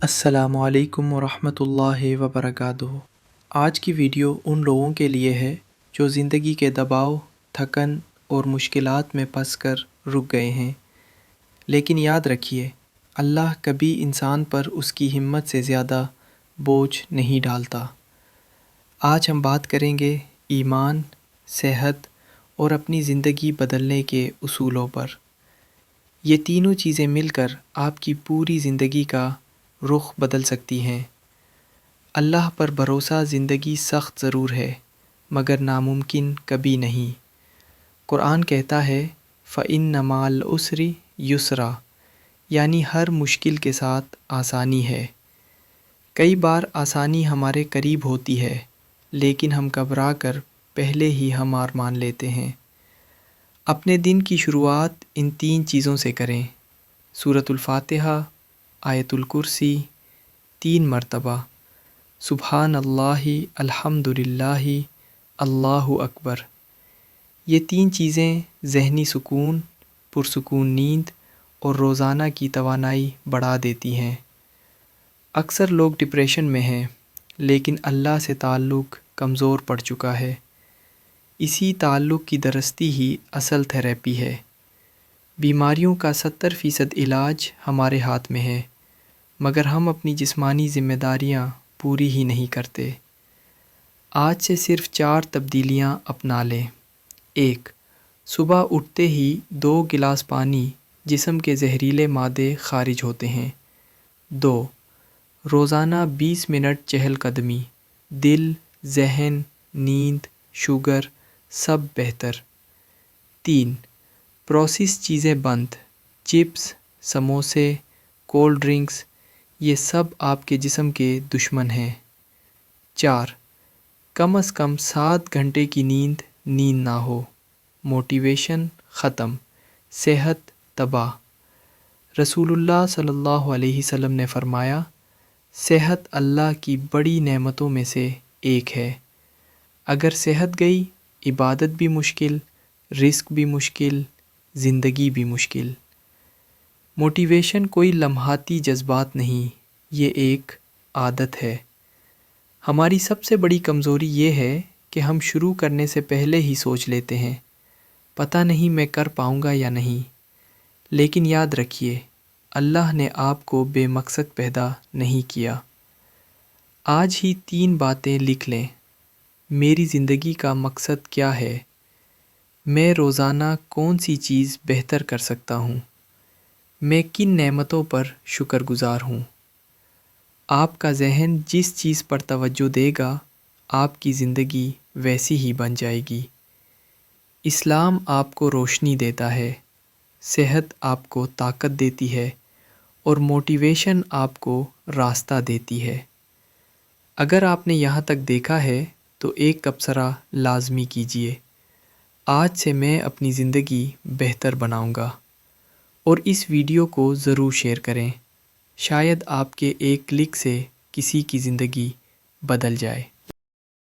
السلام علیکم ورحمۃ اللہ وبرکاتہ۔ آج کی ویڈیو ان لوگوں کے لیے ہے جو زندگی کے دباؤ، تھکن اور مشکلات میں پھنس کر رک گئے ہیں، لیکن یاد رکھیے اللہ کبھی انسان پر اس کی ہمت سے زیادہ بوجھ نہیں ڈالتا۔ آج ہم بات کریں گے ایمان، صحت اور اپنی زندگی بدلنے کے اصولوں پر۔ یہ تینوں چیزیں مل کر آپ کی پوری زندگی کا رخ بدل سکتی ہیں۔ اللہ پر بھروسہ زندگی سخت ضرور ہے مگر ناممکن کبھی نہیں۔ قرآن کہتا ہے فَإِنَّ مَعَ الْعُسْرِ يُسْرًا، یعنی ہر مشکل کے ساتھ آسانی ہے۔ کئی بار آسانی ہمارے قریب ہوتی ہے لیکن ہم گھبرا کر پہلے ہی ہار مان لیتے ہیں۔ اپنے دن کی شروعات ان تین چیزوں سے کریں: سورۃ الفاتحہ، آیت الکرسی 3 مرتبہ، سبحان اللہ، الحمد للہ، اللہ اکبر۔ یہ 3 چیزیں ذہنی سکون، پرسکون نیند اور روزانہ کی توانائی بڑھا دیتی ہیں۔ اکثر لوگ ڈپریشن میں ہیں لیکن اللہ سے تعلق کمزور پڑ چکا ہے۔ اسی تعلق کی درستی ہی اصل تھیراپی ہے۔ بیماریوں کا 70% علاج ہمارے ہاتھ میں ہے مگر ہم اپنی جسمانی ذمہ داریاں پوری ہی نہیں کرتے۔ آج سے صرف 4 تبدیلیاں اپنا لیں۔ 1. صبح اٹھتے ہی 2 گلاس پانی، جسم کے زہریلے مادے خارج ہوتے ہیں۔ 2. روزانہ 20 منٹ چہل قدمی، دل، ذہن، نیند، شوگر سب بہتر۔ 3. پروسیس چیزیں بند، چپس، سموسے، کولڈ ڈرنکس، یہ سب آپ کے جسم کے دشمن ہیں۔ 4. کم از کم 7 گھنٹے کی نیند نہ ہو۔ موٹیویشن ختم، صحت تباہ۔ رسول اللہ صلی اللہ علیہ وسلم نے فرمایا، صحت اللہ کی بڑی نعمتوں میں سے ایک ہے۔ اگر صحت گئی، عبادت بھی مشکل، رزق بھی مشکل، زندگی بھی مشکل۔ موٹیویشن کوئی لمحاتی جذبات نہیں، یہ ایک عادت ہے۔ ہماری سب سے بڑی کمزوری یہ ہے کہ ہم شروع کرنے سے پہلے ہی سوچ لیتے ہیں پتہ نہیں میں کر پاؤں گا یا نہیں۔ لیکن یاد رکھیے اللہ نے آپ کو بے مقصد پیدا نہیں کیا۔ آج ہی 3 باتیں لکھ لیں۔ میری زندگی کا مقصد کیا ہے؟ میں روزانہ کون سی چیز بہتر کر سکتا ہوں؟ میں کن نعمتوں پر شکر گزار ہوں؟ آپ کا ذہن جس چیز پر توجہ دے گا، آپ کی زندگی ویسی ہی بن جائے گی۔ اسلام آپ کو روشنی دیتا ہے، صحت آپ کو طاقت دیتی ہے اور موٹیویشن آپ کو راستہ دیتی ہے۔ اگر آپ نے یہاں تک دیکھا ہے تو ایک تبصرہ لازمی کیجیے، آج سے میں اپنی زندگی بہتر بناؤں گا، اور اس ویڈیو کو ضرور شیئر کریں۔ شاید آپ کے ایک کلک سے کسی کی زندگی بدل جائے۔